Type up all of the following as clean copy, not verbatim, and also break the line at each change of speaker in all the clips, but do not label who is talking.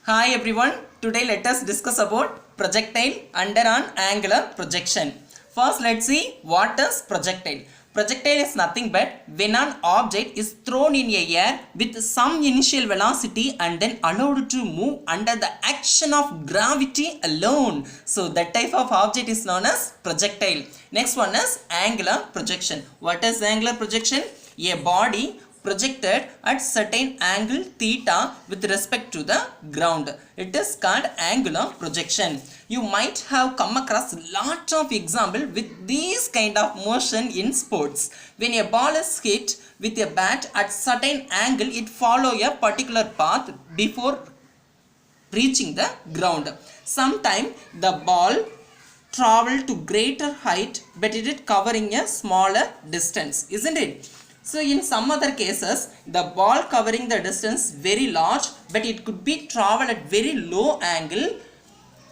Hi everyone, today let us discuss about projectile under an angular projection. First let's see what is projectile. Projectile is nothing but when an object is thrown in a air with some initial velocity and then allowed to move under the action of gravity alone. So that type of object is known as projectile. Next one is angular projection. What is angular projection? A body projected at certain angle theta with respect to the ground. It is called angular projection. You might have come across lot of example with this kind of motion in sports. When a ball is hit with a bat at certain angle, it follow a particular path before reaching the ground. Sometimes the ball travel to greater height, but it is covering a smaller distance, isn't it? So in some other cases, the ball covering the distance very large, but it could be travel at very low angle,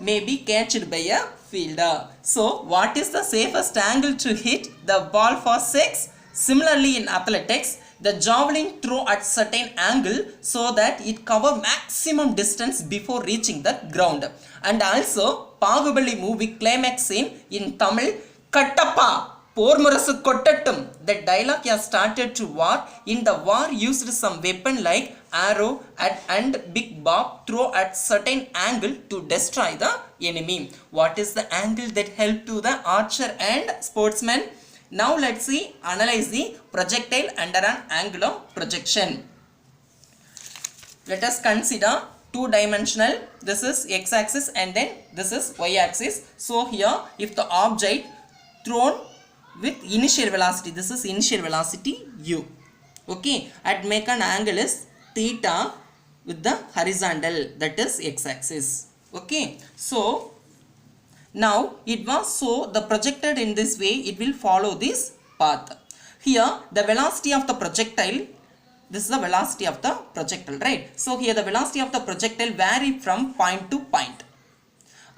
may be catched by a fielder. So what is the safest angle to hit the ball for six? Similarly in athletics, the javelin throw at certain angle so that it cover maximum distance before reaching the ground. And also Bahubali movie climax scene in Tamil, Kattappa Pormurasu Kottatum. The dialogue has started to war. In the war used some weapon like arrow and big bob throw at certain angle to destroy the enemy. What is the angle that help to the archer and sportsman? Now let's see, analyze the projectile under an angle of projection. Let us consider two-dimensional. This is x-axis and then this is y-axis. So here if the object thrown with initial velocity, this is initial velocity u, okay, at make an angle is theta with the horizontal, that is x-axis, okay. So now it was, so the projected in this way it will follow this path. Here the velocity of the projectile, this is the velocity of the projectile, right? So here the velocity of the projectile vary from point to point.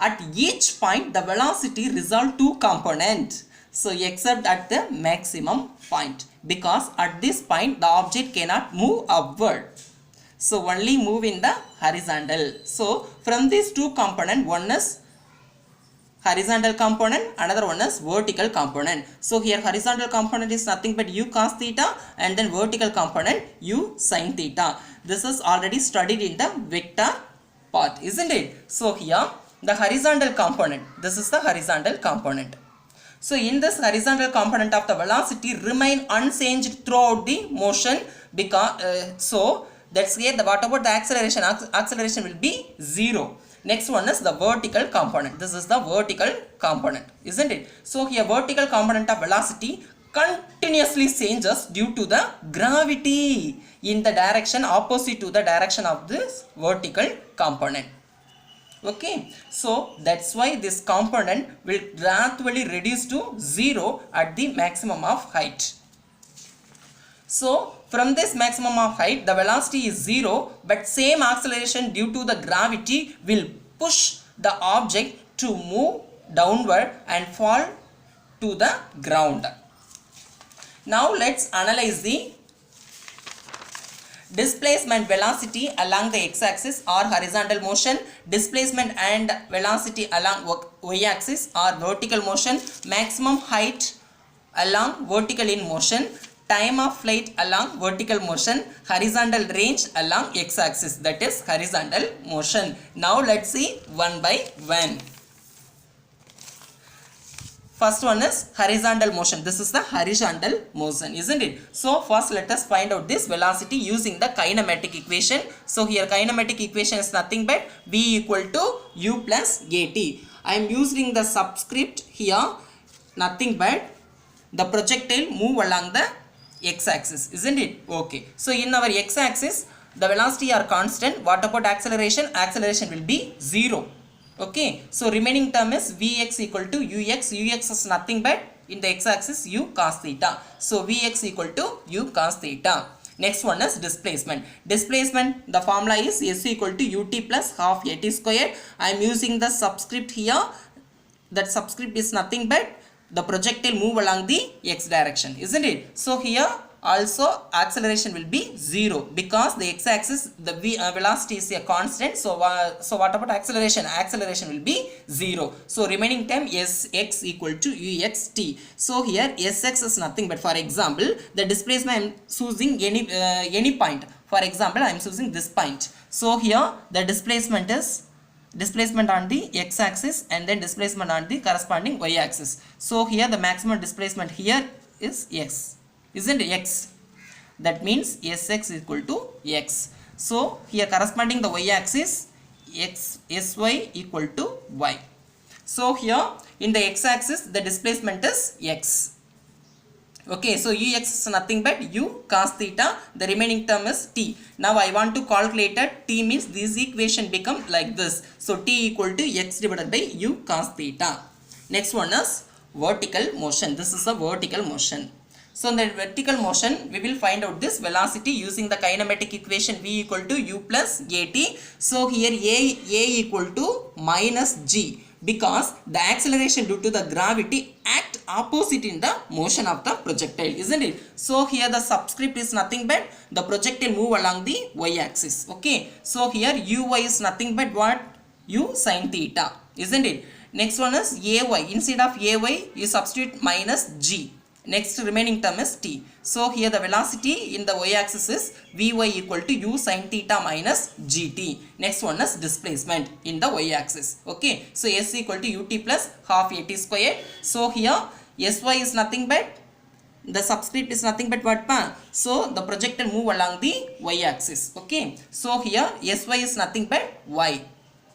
At each point the velocity resolve two components. So except at the maximum point, because at this point the object cannot move upward. So only move in the horizontal. So from these two components, one is horizontal component, another one is vertical component. So here horizontal component is nothing but u cos theta and then vertical component u sin theta. This is already studied in the vector part, isn't it? So here the horizontal component, this is the horizontal component. So in this horizontal component of the velocity remain unchanged throughout the motion, because so that's here. What about the acceleration? Acceleration will be 0. Next one is the vertical component. This is the vertical component, isn't it? So here vertical component of velocity continuously changes due to the gravity in the direction opposite to the direction of this vertical component. Okay, so that's why this component will gradually reduce to 0 at the maximum of height. So from this maximum of height the velocity is 0, but same acceleration due to the gravity will push the object to move downward and fall to the ground. Now let's analyze the displacement velocity along the x-axis or horizontal motion, displacement and velocity along y-axis or vertical motion, maximum height along vertical in motion, time of flight along vertical motion, horizontal range along x-axis, that is horizontal motion. Now let's see one by one. First one is horizontal motion. This is the horizontal motion, isn't it? So first let us find out this velocity using the kinematic equation. So here kinematic equation is nothing but v equal to u plus at. I am using the subscript here, nothing but the projectile move along the x-axis, isn't it? Okay. So in our x-axis the velocity are constant. What about acceleration? Acceleration will be 0. Okay, so remaining term is Vx equal to Ux. Ux is nothing but in the x-axis u cos theta. So Vx equal to u cos theta. Next one is displacement. Displacement, the formula is S equal to ut plus half at square. I am using the subscript here. That subscript is nothing but the projectile move along the x direction, isn't it? So here also acceleration will be 0 because the x-axis the velocity is a constant. So what about acceleration? Acceleration will be 0. So remaining term sx equal to uxt. So here sx is nothing but, for example, the displacement I am choosing any point. For example, I am choosing this point. So here the displacement on the x-axis and then displacement on the corresponding y-axis. So here the maximum displacement here is x, isn't it? X. That means sx equal to x. So here corresponding the y-axis, sy equal to y. So here in the x-axis the displacement is x. Okay, so ux is nothing but u cos theta. The remaining term is t. Now I want to calculate it. T means this equation become like this. So t equal to x divided by u cos theta. Next one is vertical motion. This is a vertical motion. So in the vertical motion, we will find out this velocity using the kinematic equation v equal to u plus at. So here a equal to minus g, because the acceleration due to the gravity act opposite in the motion of the projectile, isn't it? So here the subscript is nothing but the projectile move along the y-axis. Okay, so here uy is nothing but what? U sin theta, isn't it? Next one is ay. Instead of ay, you substitute minus g. Next remaining term is t. So here the velocity in the y-axis is vy equal to u sin theta minus gt. Next one is displacement in the y-axis. Okay, so s equal to ut plus half at squared. So here sy is nothing but the subscript is nothing but what pa? So the projectile move along the y-axis. Okay, so here sy is nothing but y.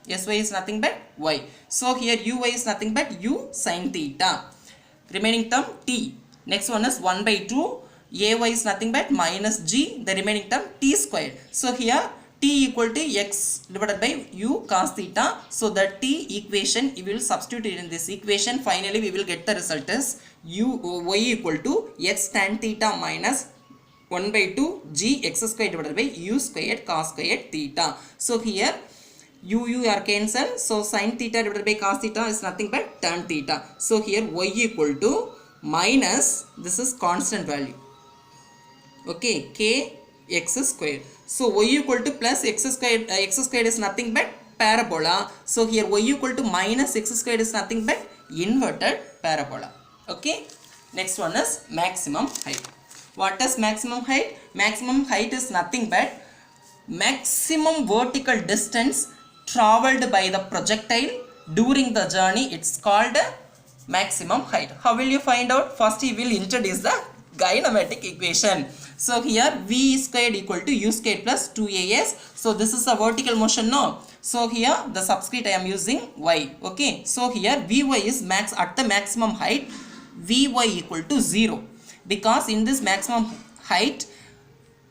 Sy is nothing but y. So here uy is nothing but u sin theta. Remaining term t. Next one is 1 by 2. Ay is nothing but minus g. The remaining term t squared. So here t equal to x divided by u cos theta. So the t equation we will substitute in this equation. Finally we will get the result as y equal to x tan theta minus 1 by 2 g x squared divided by u squared cos squared theta. So here u are cancelled. So sin theta divided by cos theta is nothing but tan theta. So here y equal to minus, this is constant value, okay, k x squared. So y equal to plus x squared is nothing but parabola. So here y equal to minus x squared is nothing but inverted parabola. Okay, next one is maximum height. What is maximum height? Maximum height is nothing but maximum vertical distance traveled by the projectile during the journey. It's called maximum height. How will you find out? First you will introduce the kinematic equation. So here v squared equal to u squared plus 2as. So this is a vertical motion, no? So here the subscript I am using y. Okay, so here vy is max at the maximum height. Vy equal to 0, because in this maximum height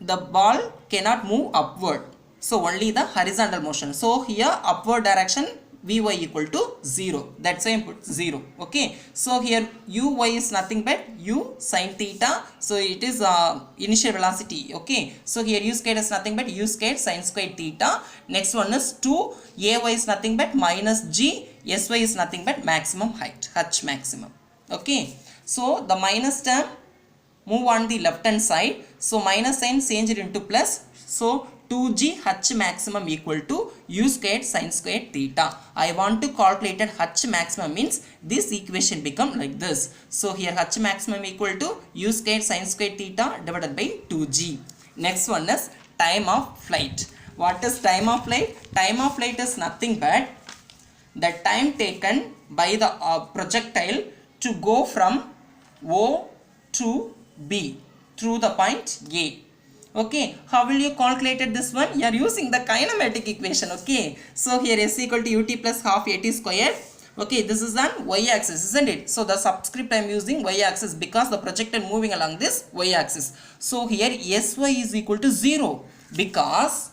the ball cannot move upward. So only the horizontal motion. So here upward direction vy equal to 0. That's why I put 0. Okay, so here uy is nothing but u sin theta. So it is initial velocity. Okay, so here u squared is nothing but u squared sin squared theta. Next one is 2. Ay is nothing but minus g. Sy is nothing but maximum height, h maximum. Okay, so the minus term move on the left hand side. So minus sign change it into plus. So 2g h maximum equal to u squared sin squared theta. I want to calculate h maximum, means this equation become like this. So here h maximum equal to u squared sin squared theta divided by 2g. Next one is time of flight. What is time of flight? Time of flight is nothing but the time taken by the projectile to go from O to B through the point A. Okay, how will you calculate this one? You are using the kinematic equation. Okay, so here s equal to ut plus half at squared. Okay, this is on y-axis, isn't it? So the subscript I am using y-axis because the projectile moving along this y-axis. So here sy is equal to 0 because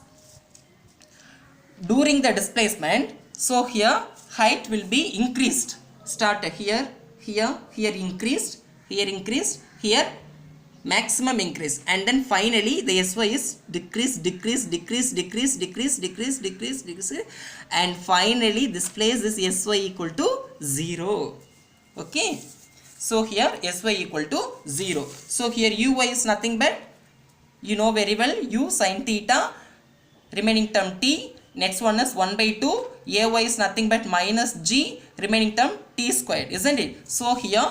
during the displacement, so here height will be increased. Start here, here increased, here maximum increase, and then finally the sy is decrease, and finally this place is sy equal to 0. Okay, So here Sy equal to 0. So here Uy is nothing but, you know very well, U sin theta, remaining term t. Next one is 1 by 2. Ay is nothing but minus g, remaining term t squared, isn't it? So here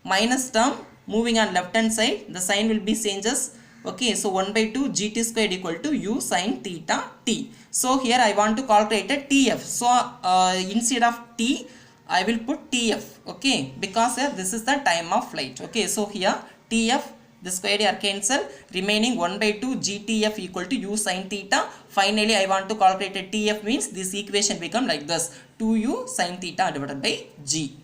minus term moving on left hand side, the sign will be changes. Okay, so 1 by 2 gt squared equal to u sin theta t. So here I want to calculate a tf. So instead of t I will put tf. Okay, because this is the time of flight. Okay, so here tf, this square are cancel, remaining 1 by 2 gtf equal to u sin theta. Finally I want to calculate a tf, means this equation become like this, 2u sin theta divided by g.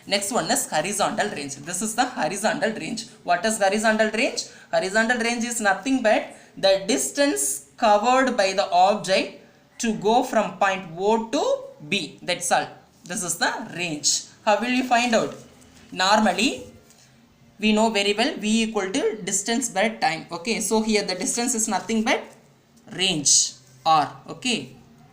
Next one is horizontal range. This is the horizontal range. What is horizontal range? Horizontal range is nothing but the distance covered by the object to go from point O to B. That's all. This is the range. How will you find out? Normally we know very well v equal to distance by time. Okay, so here the distance is nothing but range r. Okay,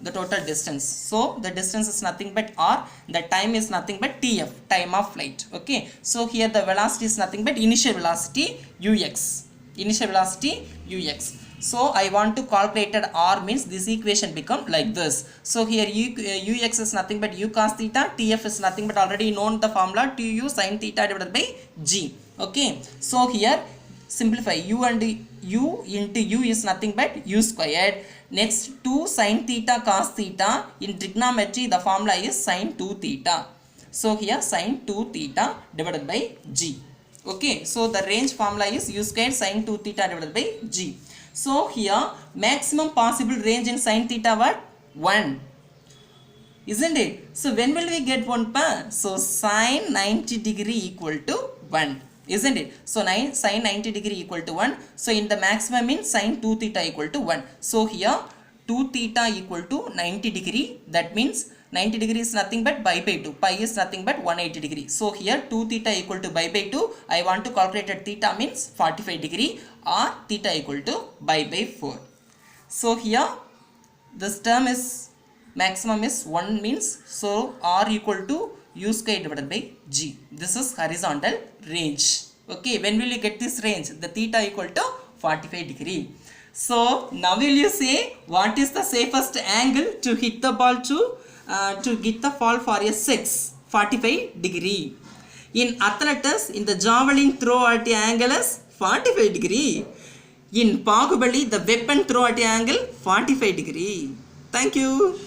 the total distance. So the distance is nothing but r, the time is nothing but tf, time of flight. Okay, so here the velocity is nothing but initial velocity ux, initial velocity ux. So I want to calculate r, means this equation become like this. So here ux is nothing but u cos theta, tf is nothing but already known the formula 2u sin theta divided by g. Okay, so here simplify, u and u into u is nothing but u squared. Next 2 sin theta cos theta, in trigonometry the formula is sin 2 theta. So here sin 2 theta divided by g. Okay, so the range formula is u squared sin 2 theta divided by g. So here maximum possible range in sin theta what? 1, isn't it? So when will we get 1 pa? So sin 90 degree equal to 1, isn't it? So sin 90 degree equal to 1. So in the maximum means sin 2 theta equal to 1. So here 2 theta equal to 90 degree. That means 90 degree is nothing but pi by 2. Pi is nothing but 180 degree. So here 2 theta equal to pi by 2. I want to calculate at theta means 45 degree, or theta equal to pi by 4. So here this term is maximum is 1, means so r equal to u square divided by g. This is horizontal range. Okay, when will you get this range? The theta equal to 45 degree. So now will you say what is the safest angle to hit the ball to get the fall for a 6? 45 degree. In athletics, in the javelin throw at the angle is 45 degree. In Bahubali, the weapon throw at the angle 45 degree. Thank you.